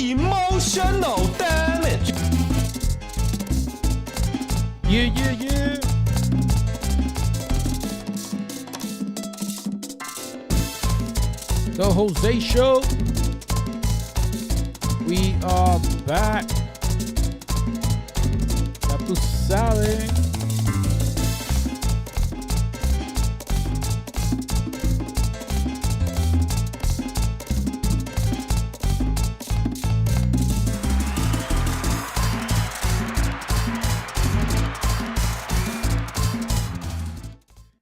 Emotional damage. Yeah, yeah, yeah. The Jose Show. We are back. Ya tú sabes.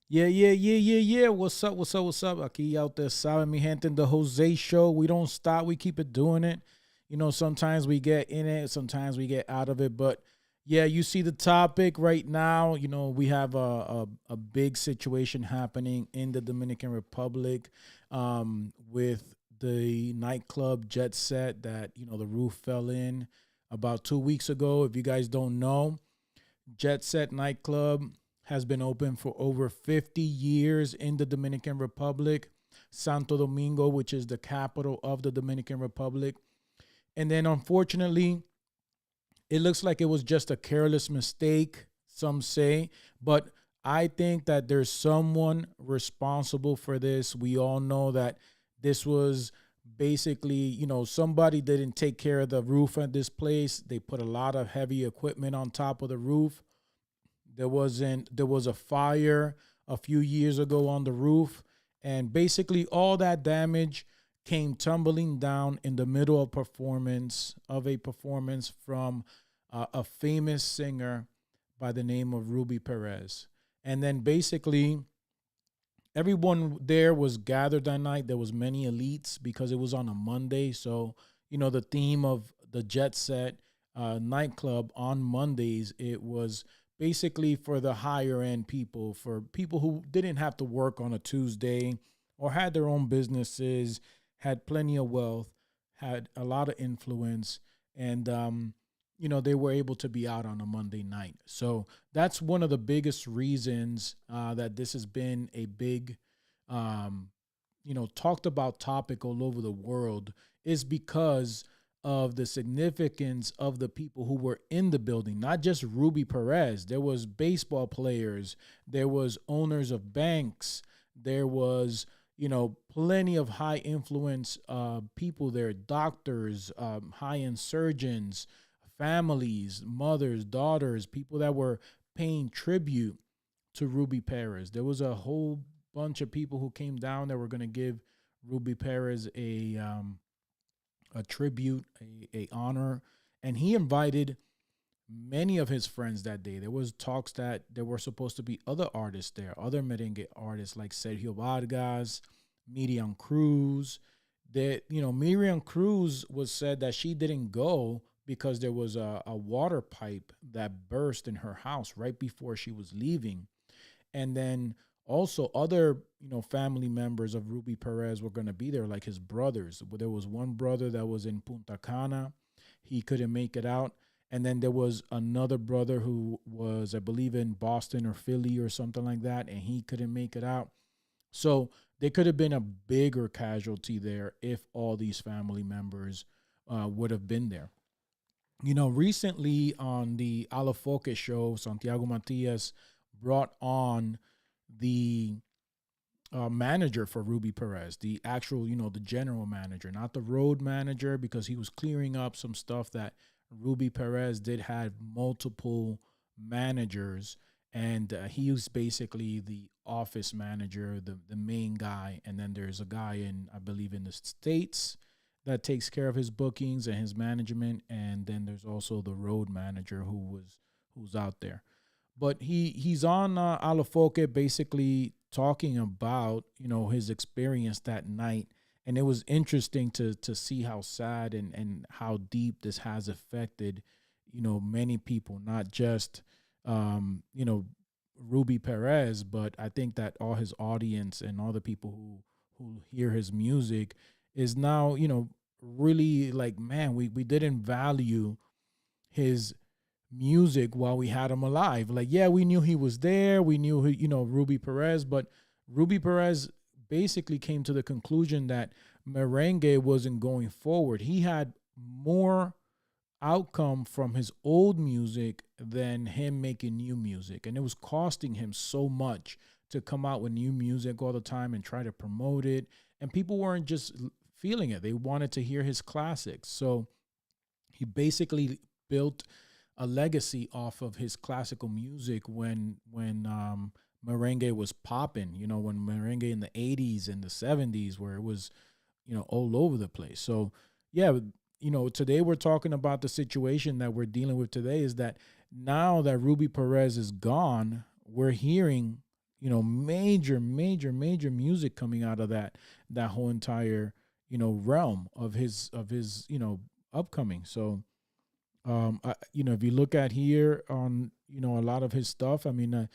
Yeah. What's up? Aquí ya ustedes saben, mi gente, in the Jose Show. We don't stop. We keep it doing it. You know, sometimes we get in it, sometimes we get out of it. But yeah, you see the topic right now. You know, we have a big situation happening in the Dominican Republic with the nightclub Jet Set that, you know, the roof fell in about 2 weeks ago. If you guys don't know, Jet Set nightclub has been open for over 50 years in the Dominican Republic, Santo Domingo, which is the capital of the Dominican Republic. And then unfortunately, it looks like it was just a careless mistake, some say, but I think that there's someone responsible for this. We all know that this was basically, you know, somebody didn't take care of the roof at this place. They put a lot of heavy equipment on top of the roof. There was a fire a few years ago on the roof, and basically all that damage came tumbling down in the middle of a performance from a famous singer by the name of Ruby Pérez. And then basically everyone there was gathered that night. There was many elites because it was on a Monday. So, you know, the theme of the Jet Set nightclub on Mondays, it was basically for the higher end people, for people who didn't have to work on a Tuesday or had their own businesses, had plenty of wealth, had a lot of influence, and, you know, they were able to be out on a Monday night. So that's one of the biggest reasons that this has been a big, you know, talked about topic all over the world, is because of the significance of the people who were in the building, not just Ruby Pérez. There was baseball players, there was owners of banks, there was, you know, plenty of high influence people there, doctors, high-end surgeons, families, mothers, daughters, people that were paying tribute to Ruby Pérez. There was a whole bunch of people who came down that were going to give Ruby Pérez a tribute, a honor, and he invited many of his friends that day. There was talks that there were supposed to be other artists there, other merengue artists like Sergio Vargas, Miriam Cruz. That, you know, Miriam Cruz was said that she didn't go because there was a water pipe that burst in her house right before she was leaving. And then also other, you know, family members of Ruby Pérez were going to be there, like his brothers. There was one brother that was in Punta Cana. He couldn't make it out. And then there was another brother who was, I believe, in Boston or Philly or something like that, and he couldn't make it out. So there could have been a bigger casualty there if all these family members would have been there. You know, recently on the Alafoque show, Santiago Matias brought on the manager for Ruby Pérez, the actual, you know, the general manager, not the road manager, because he was clearing up some stuff that Ruby Pérez did have multiple managers, and he was basically the office manager, the main guy. And then there's a guy in, I believe, in the States that takes care of his bookings and his management. And then there's also the road manager who's out there. But he's on Alafoque basically talking about, his experience that night. And it was interesting to see how sad and how deep this has affected, many people, not just, Ruby Perez, but I think that all his audience and all the people who hear his music is now, really like, man, we didn't value his music while we had him alive. Like, yeah, we knew he was there. We knew, Ruby Perez, but Ruby Perez basically came to the conclusion that merengue wasn't going forward. He had more outcome from his old music than him making new music. And it was costing him so much to come out with new music all the time and try to promote it. And people weren't just feeling it, they wanted to hear his classics. So he basically built a legacy off of his classical music when merengue was popping, when merengue in the 80s and the 70s, where it was, all over the place. So, yeah, today we're talking about the situation that we're dealing with today is that now that Ruby Perez is gone, we're hearing, major, major, major music coming out of that whole entire, realm of his, upcoming. So, if you look at here on, a lot of his stuff, I mean,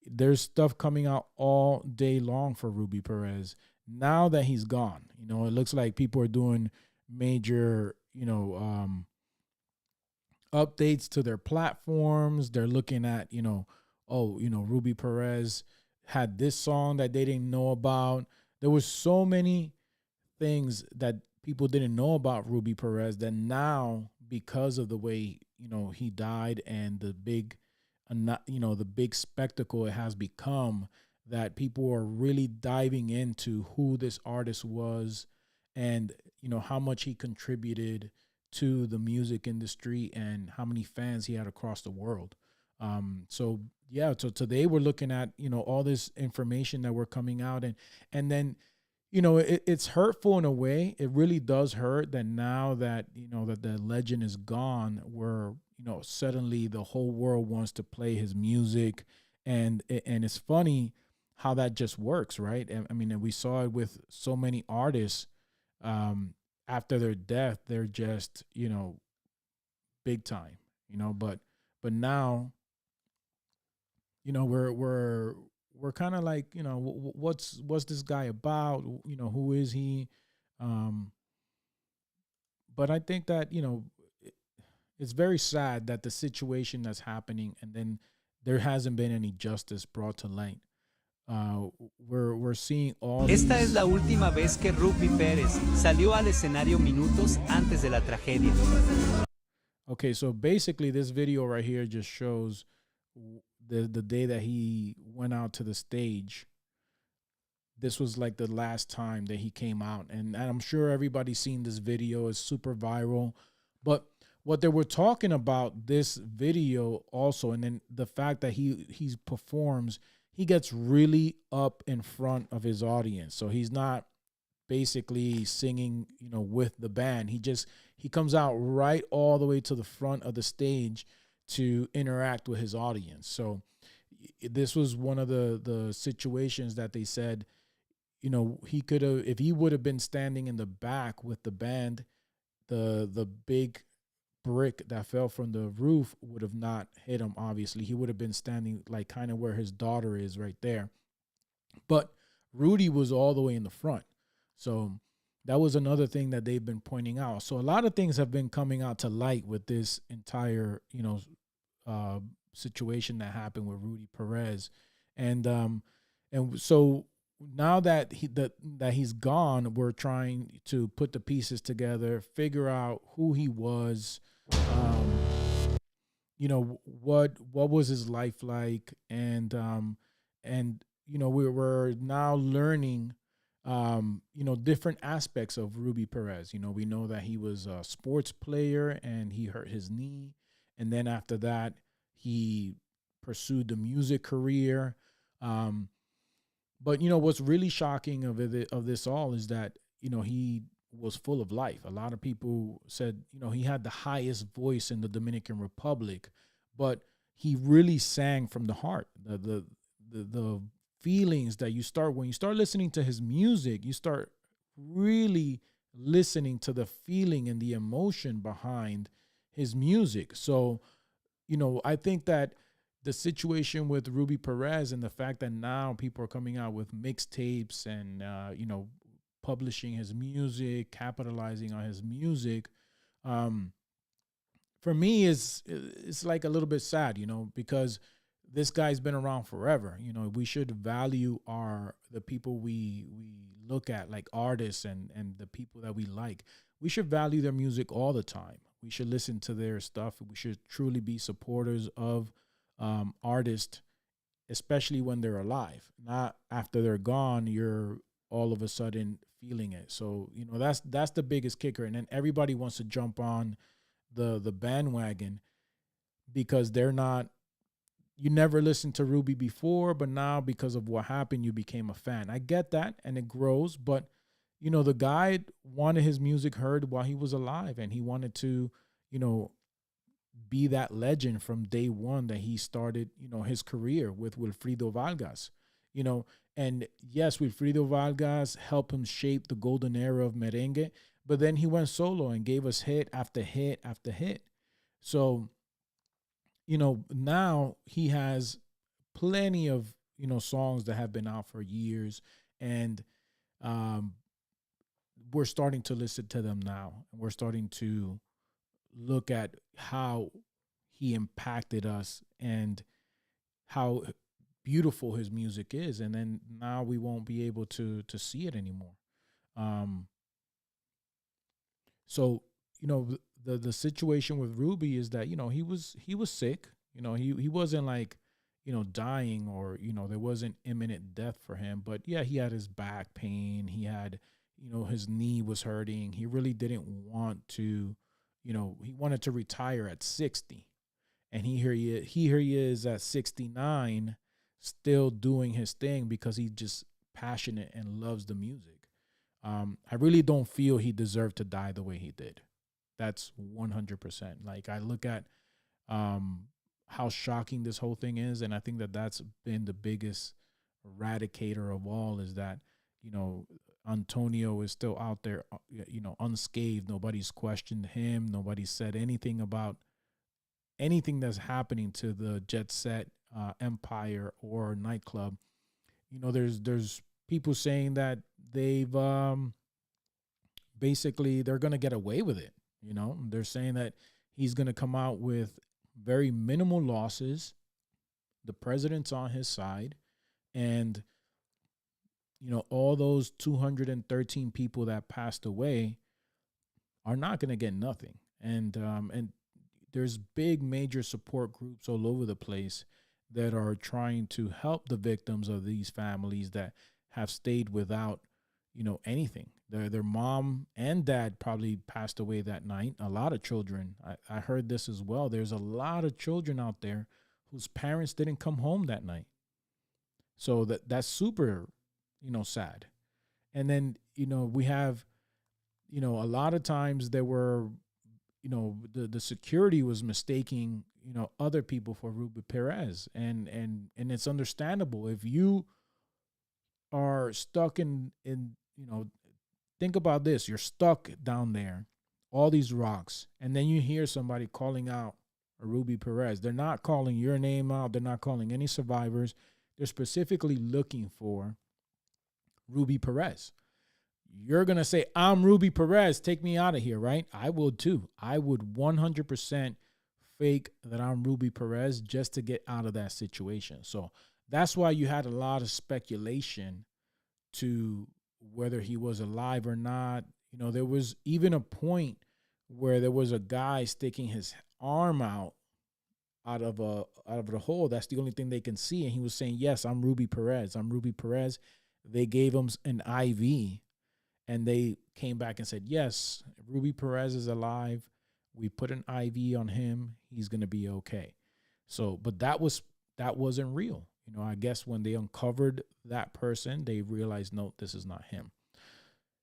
there's stuff coming out all day long for Ruby Perez. Now that he's gone, it looks like people are doing major, updates to their platforms. They're looking at, Ruby Perez had this song that they didn't know about. There was so many things that people didn't know about Ruby Perez that now, because of the way, he died and the big, the big spectacle it has become, that people are really diving into who this artist was and, how much he contributed to the music industry and how many fans he had across the world. So yeah, so today we're looking at, all this information that we're coming out and then, it's hurtful in a way. It really does hurt that now that, that the legend is gone, we're, suddenly the whole world wants to play his music. And it's funny how that just works, right? I mean, and we saw it with so many artists, after their death, they're just, big time, but now, we're kind of like, what's this guy about? Who is he? Um, but I think that, it's very sad that the situation that's happening and then there hasn't been any justice brought to light. We're seeing all Esta es these. la última vez que Ruby Pérez salió al escenario minutos antes de la tragedia. Okay, so basically this video right here just shows the day that he went out to the stage. This was like the last time that he came out, and I'm sure everybody's seen this video. It's super viral. But what they were talking about this video also, and then the fact that he performs, he gets really up in front of his audience. So he's not basically singing, with the band. He comes out right all the way to the front of the stage to interact with his audience. So this was one of the situations that they said, he could have, if he would have been standing in the back with the band, the big brick that fell from the roof would have not hit him. Obviously, he would have been standing like kind of where his daughter is right there. But Rudy was all the way in the front. So that was another thing that they've been pointing out. So a lot of things have been coming out to light with this entire, situation that happened with Rudy Perez. And so now that he's gone, we're trying to put the pieces together, figure out who he was, what was his life like, and we're now learning, different aspects of Ruby Perez. We know that he was a sports player and he hurt his knee, and then after that he pursued the music career. But what's really shocking of this all is that he was full of life. A lot of people said he had the highest voice in the Dominican Republic, but he really sang from the heart. The feelings that when you start listening to his music, you start really listening to the feeling and the emotion behind his music. So, I think that the situation with Ruby Perez and the fact that now people are coming out with mixtapes and, publishing his music, capitalizing on his music, um, for me is it's like a little bit sad, because this guy's been around forever. We should value the people we look at, like artists and the people that we like. We should value their music all the time. We should listen to their stuff. We should truly be supporters of artists, especially when they're alive. Not after they're gone, you're all of a sudden feeling it. So that's the biggest kicker. And then everybody wants to jump on the bandwagon because they're not. You never listened to Ruby before, but now because of what happened, you became a fan. I get that, and it grows, but the guy wanted his music heard while he was alive, and he wanted to, be that legend from day one that he started, his career with Wilfrido Vargas, and yes, Wilfrido Vargas helped him shape the golden era of merengue, but then he went solo and gave us hit after hit after hit. So, now he has plenty of, songs that have been out for years, and we're starting to listen to them now. And we're starting to look at how he impacted us and how beautiful his music is. And then now we won't be able to see it anymore. So, the situation with Ruby is that, he was sick. He wasn't like, dying or, there wasn't imminent death for him. But yeah, he had his back pain. He had, his knee was hurting. He really didn't want to, he wanted to retire at 60. And here he is at 69, still doing his thing because he's just passionate and loves the music. I really don't feel he deserved to die the way he did. That's 100%. Like, I look at how shocking this whole thing is, and I think that that's been the biggest eradicator of all, is that, Antonio is still out there, unscathed. Nobody's questioned him. Nobody's said anything about anything that's happening to the Jet Set empire or nightclub. There's people saying that they've basically they're going to get away with it. They're saying that he's going to come out with very minimal losses. The president's on his side, and all those 213 people that passed away are not going to get nothing. And there's big major support groups all over the place that are trying to help the victims of these families that have stayed without, anything. Their mom and dad probably passed away that night. A lot of children. I heard this as well. There's a lot of children out there whose parents didn't come home that night. So that's super, sad. And then, we have, a lot of times there were, the security was mistaking, other people for Ruby Perez. And it's understandable. If you are stuck in, think about this. You're stuck down there, all these rocks, and then you hear somebody calling out a Ruby Perez. They're not calling your name out. They're not calling any survivors. They're specifically looking for Ruby Perez. You're going to say, I'm Ruby Perez. Take me out of here, right? I would too. I would 100% fake that I'm Ruby Perez just to get out of that situation. So that's why you had a lot of speculation to whether he was alive or not. There was even a point where there was a guy sticking his arm out of the hole. That's the only thing they can see. And he was saying, yes, I'm Ruby Perez. I'm Ruby Perez. They gave him an IV, and they came back and said, yes, Ruby Perez is alive. We put an IV on him. He's going to be okay. So, but that wasn't real. I guess when they uncovered that person, they realized, no, this is not him.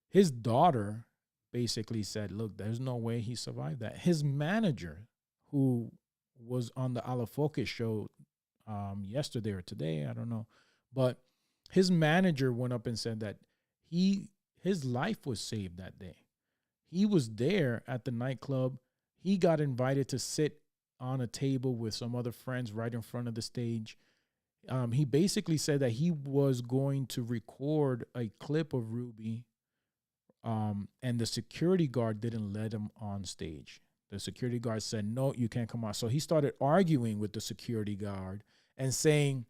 His daughter basically said, look, there's no way he survived that. His manager, who was on the Alafoque show yesterday or today, I don't know, but his manager went up and said that his life was saved that day. He was there at the nightclub. He got invited to sit on a table with some other friends right in front of the stage. He basically said that he was going to record a clip of Ruby, and the security guard didn't let him on stage. The security guard said, no, you can't come on. So he started arguing with the security guard and saying,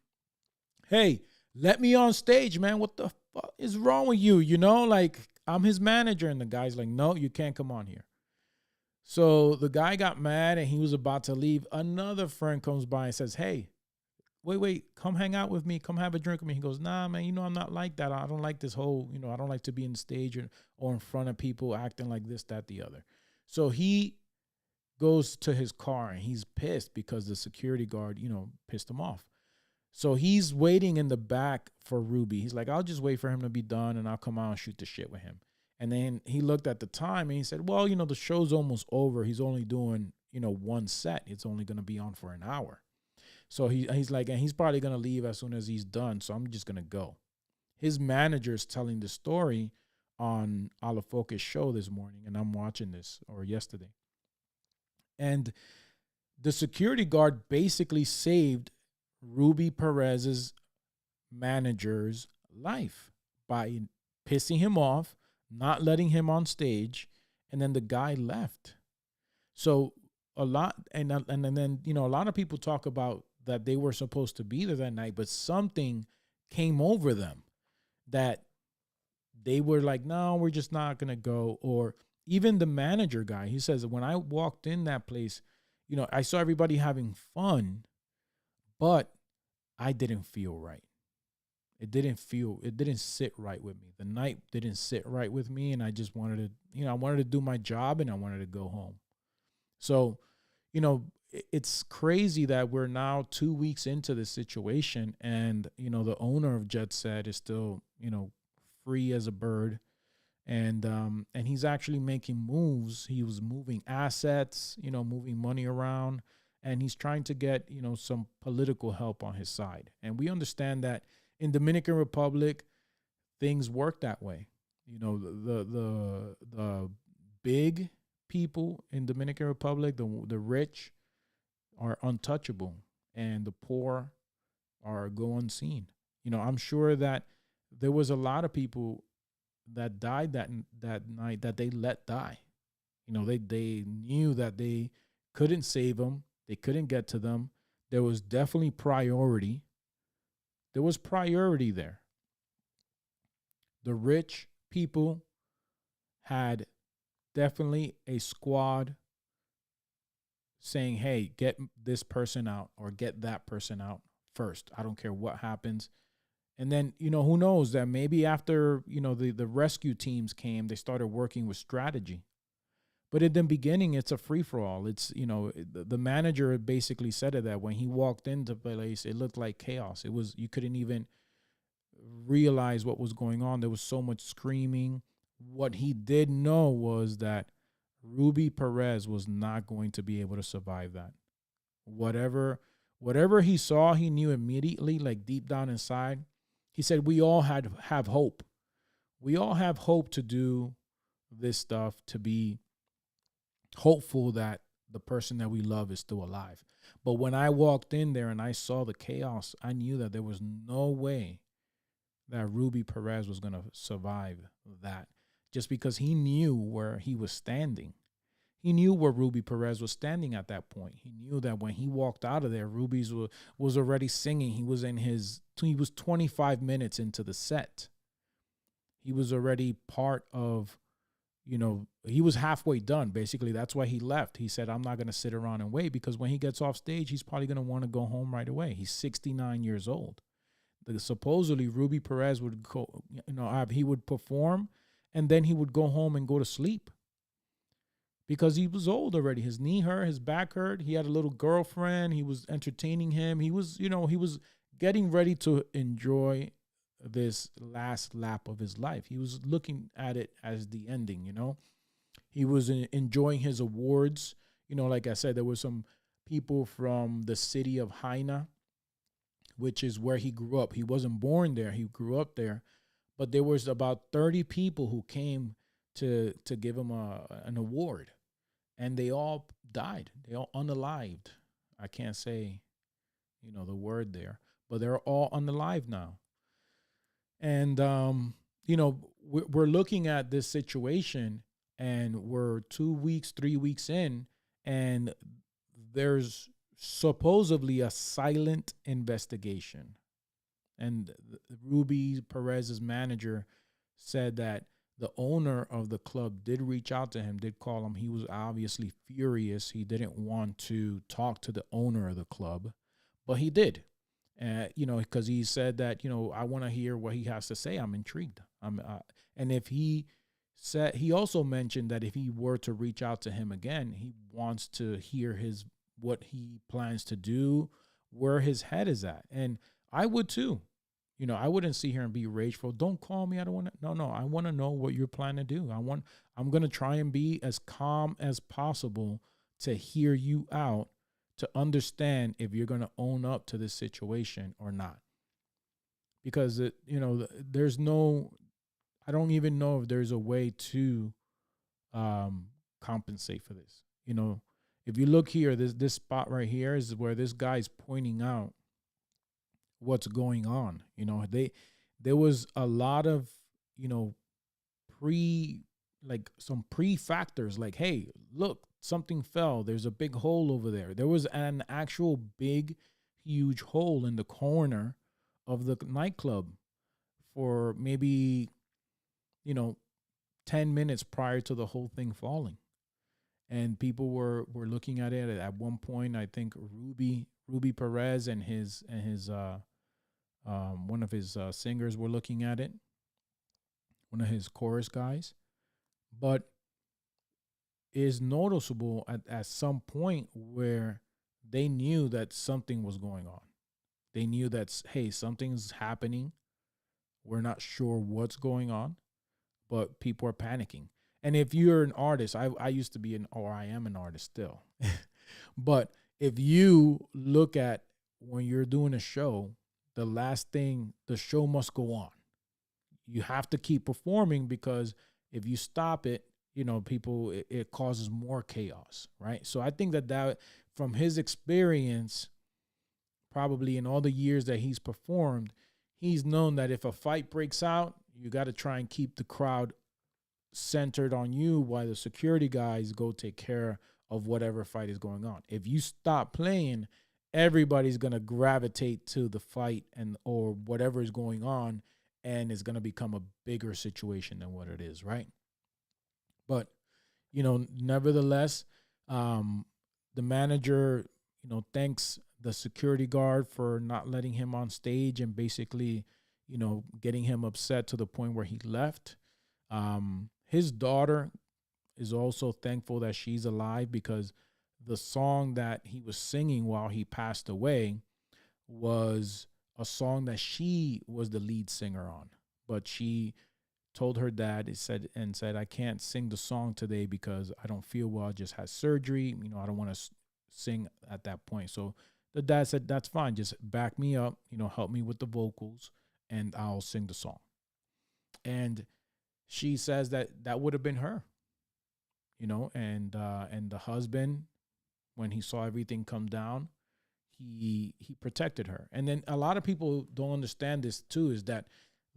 hey, let me on stage, man. What the fuck is wrong with you? You know, like, I'm his manager. And the guy's like, no, you can't come on here. So the guy got mad and he was about to leave. Another friend comes by and says, hey, wait, come hang out with me. Come have a drink with me. He goes, nah, man, you know, I'm not like that. I don't like this whole, you know, I don't like to be in the stage or in front of people acting like this, that, the other. So he goes to his car and he's pissed because the security guard, you know, pissed him off. So he's waiting in the back for Ruby. He's like, I'll just wait for him to be done and I'll come out and shoot the shit with him. And then he looked at the time and he said, well, you know, the show's almost over. He's only doing, you know, one set. It's only going to be on for an hour. So he's like, and he's probably going to leave as soon as he's done. So I'm just going to go. His manager's telling the story on Alafoca's show this morning. And I'm watching this, or yesterday. And the security guard basically saved Ruby Perez's manager's life by pissing him off, not letting him on stage, and then the guy left. So a lot, and then, you know, a lot of people talk about that they were supposed to be there that night, but something came over them that they were like, no, we're just not gonna go. Or even the manager guy, he says, when I walked in that place, you know, I saw everybody having fun, but I didn't feel right. It didn't sit right with me. The night didn't sit right with me. And I just wanted to, you know, I wanted to do my job and I wanted to go home. So, you know, it's crazy that we're now 2 weeks into this situation and, you know, the owner of Jet Set is still, you know, free as a bird. And he's actually making moves. He was moving assets, you know, moving money around. And he's trying to get, you know, some political help on his side. And we understand that in Dominican Republic, things work that way. You know, the big people in Dominican Republic, the rich are untouchable, and the poor go unseen. You know, I'm sure that there was a lot of people that died that night that they let die. You know, they knew that they couldn't save them. They couldn't get to them. There was definitely priority. There was priority there. The rich people had definitely a squad saying, hey, get this person out or get that person out first. I don't care what happens. And then, you know, who knows that maybe after, you know, the rescue teams came, they started working with strategy. But in the beginning, it's a free-for-all. It's, you know, the manager basically said it that when he walked into the place, it looked like chaos. It was, you couldn't even realize what was going on. There was so much screaming. What he did know was that Ruby Perez was not going to be able to survive that. Whatever he saw, he knew immediately, like deep down inside. He said, we all have hope. We all have hope to do this stuff, to be hopeful that the person that we love is still alive. But when I walked in there and I saw the chaos, I knew that there was no way that Ruby Perez was going to survive that, just because he knew where he was standing. He knew where Ruby Perez was standing at that point. He knew that when he walked out of there, Ruby's was already singing. He was 25 minutes into the set. He was already part of, you know, he was halfway done. Basically, that's why he left. He said, I'm not going to sit around and wait, because when he gets off stage, he's probably going to want to go home right away. He's 69 years old. Supposedly, Ruby Perez would go, you know, he would perform and then he would go home and go to sleep because he was old already. His knee hurt, his back hurt. He had a little girlfriend. He was entertaining him. He was, you know, he was getting ready to enjoy this last lap of his life. He was looking at it as the ending, you know. He was enjoying his awards. You know, like I said, there were some people from the city of Haina which is where he grew up. He wasn't born there. He grew up there. But there was about 30 people who came to give him an award, and they all died. They all unalived. I can't say, the word there, but they're all unalive now. And we're looking at this situation, and we're 2 weeks, 3 weeks in, and there's supposedly a silent investigation. And Ruby Perez's manager said that the owner of the club did reach out to him, did call him. He was obviously furious. He didn't want to talk to the owner of the club, but he did. Because he said that, I want to hear what he has to say. I'm intrigued. And if he also mentioned that if he were to reach out to him again, he wants to hear what he plans to do, where his head is at. And I would too. I wouldn't sit here and be rageful. Don't call me. I don't want to. No. I want to know what you're planning to do. I'm going to try and be as calm as possible to hear you out, to understand if you're going to own up to this situation or not. Because there's no, I don't even know if there's a way to compensate for this. If you look here, this spot right here is where this guy's pointing out what's going on. There was a lot of some pre-factors, like, hey, look, something fell, there's a big hole over there. There was an actual big huge hole in the corner of the nightclub for maybe 10 minutes prior to the whole thing falling. And people were looking at it. At one point, I think Ruby Perez and his one of his singers were looking at it, one of his chorus guys. But is noticeable at some point where they knew that something was going on. They knew that, hey, something's happening. We're not sure what's going on, but people are panicking. And if you're an artist, I used to be I am an artist still. But if you look at when you're doing a show, the last thing, the show must go on. You have to keep performing, because if you stop it, people, it causes more chaos, right? So I think that from his experience, probably in all the years that he's performed, he's known that if a fight breaks out, you got to try and keep the crowd centered on you while the security guys go take care of whatever fight is going on. If you stop playing, everybody's going to gravitate to the fight or whatever is going on, and it's going to become a bigger situation than what it is, right? But, nevertheless, the manager, thanks the security guard for not letting him on stage and basically, getting him upset to the point where he left. His daughter is also thankful that she's alive, because the song that he was singing while he passed away was a song that she was the lead singer on. But she told her dad, said, I can't sing the song today because I don't feel well. I just had surgery. I don't want to sing at that point. So the dad said, that's fine. Just back me up, help me with the vocals, and I'll sing the song. And she says that would have been her, and the husband, when he saw everything come down, he protected her. And then a lot of people don't understand this too, is that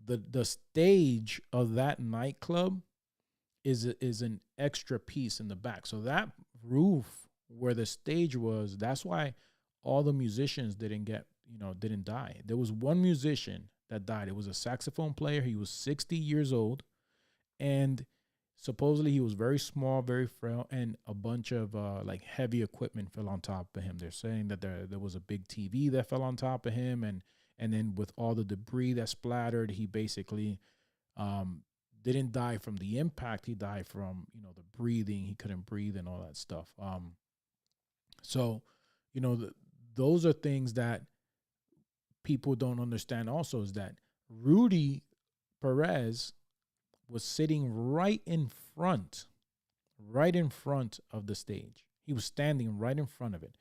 the stage of that nightclub is an extra piece in the back. So that roof where the stage was, that's why all the musicians didn't die. There was one musician that died. It was a saxophone player. He was 60 years old, and supposedly he was very small, very frail, and a bunch of heavy equipment fell on top of him. They're saying that there was a big TV that fell on top of him, and then with all the debris that splattered, he basically didn't die from the impact. He died from the breathing. He couldn't breathe and all that stuff. So those are things that people don't understand. Also, is that Rudy Perez was sitting right in front of the stage. He was standing right in front of it.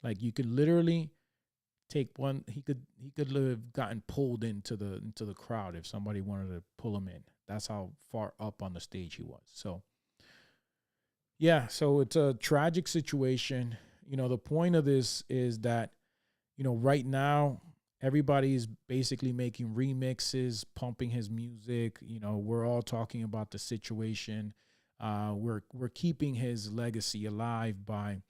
Like, you could literally take one. He could have gotten pulled into the crowd if somebody wanted to pull him in. That's how far up on the stage he was. So yeah, so it's a tragic situation. The point of this is that, right now everybody's basically making remixes, pumping his music. We're all talking about the situation. We're keeping his legacy alive by,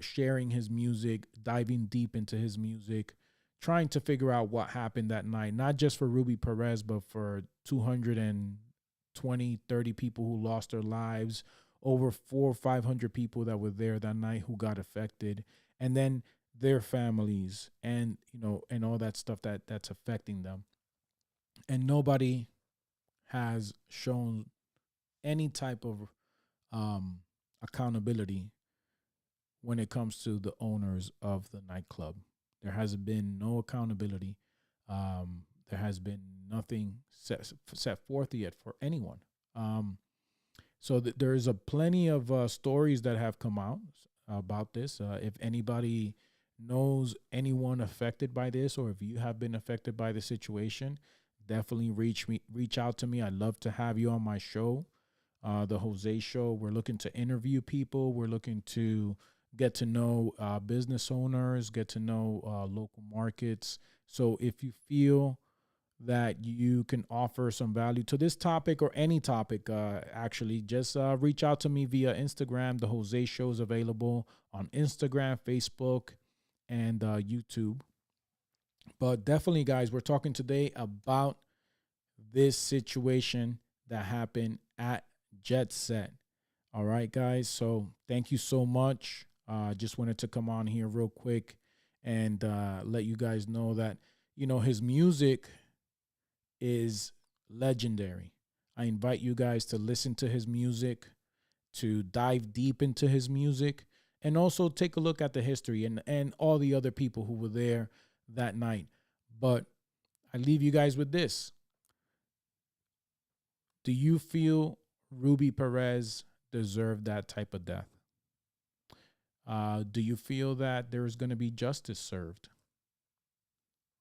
sharing his music, diving deep into his music, trying to figure out what happened that night, not just for Ruby Perez, but for 220, 30 people who lost their lives, over 400 or 500 people that were there that night who got affected, and then their families and, and all that stuff that's affecting them. And nobody has shown any type of accountability when it comes to the owners of the nightclub. There has been no accountability. There has been nothing set forth yet for anyone. So there is a plenty of stories that have come out about this. If anybody knows anyone affected by this, or if you have been affected by the situation, definitely reach out to me. I'd love to have you on my show, the Jose Show. We're looking to interview people. We're looking to get to know business owners, get to know local markets. So if you feel that you can offer some value to this topic or any topic, actually, just reach out to me via Instagram. The Jose Show is available on Instagram, Facebook, and YouTube. But definitely, guys, we're talking today about this situation that happened at Jet Set. All right, guys. So thank you so much. Just wanted to come on here real quick and let you guys know that, his music is legendary. I invite you guys to listen to his music, to dive deep into his music, and also take a look at the history and all the other people who were there that night. But I leave you guys with this. Do you feel Ruby Perez deserved that type of death? Do you feel that there is going to be justice served?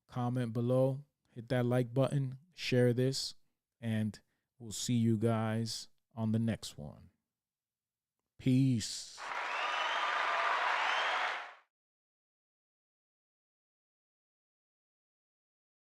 Comment below, hit that like button, share this, and we'll see you guys on the next one. Peace.